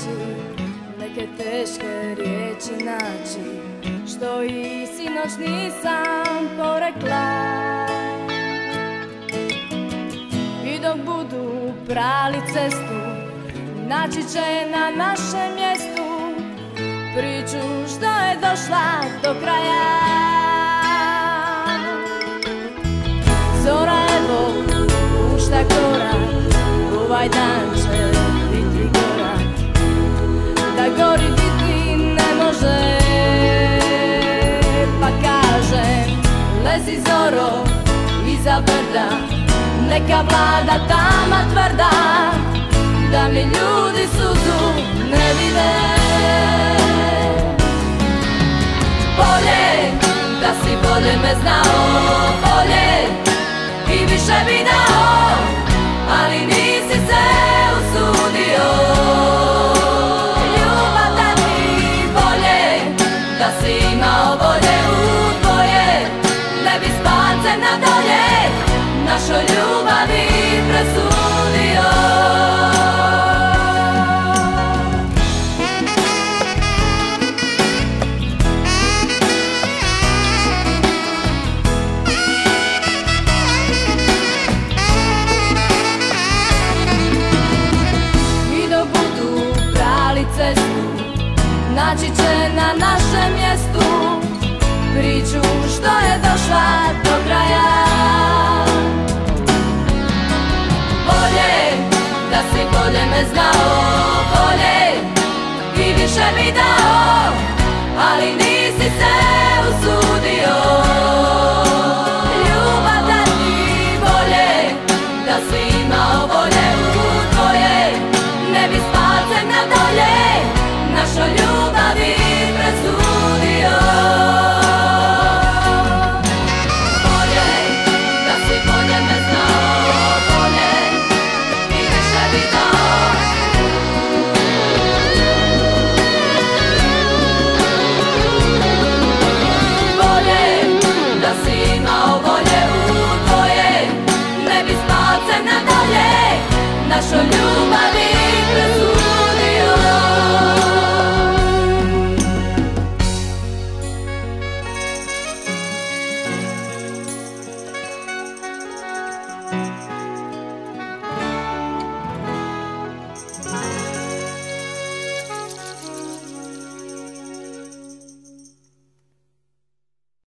naći, neke teške riječi naći, što i sinoć nisam porekla. I dok budu prali cestu, naći će na našem mjestu priču što je došla do kraja. Zora evo pušta korak, ovaj dan će biti gorak, da gori biti ne može. Pa kažem, lezi zoro iza brda, neka vlada tama tvrda, da mi ljudi suzu ne vide. Bolje da si bolje me znao, bolje i više bi dao, ali nisi se usudio ljubav dati. Bolje da si imao volje u tvoje, ne bi s palcem na dolje našoj ljubavi presudio. Naći će na našem mjestu priču što je došla do kraja. Bolje da si bolje me znao, bolje i više mi dao.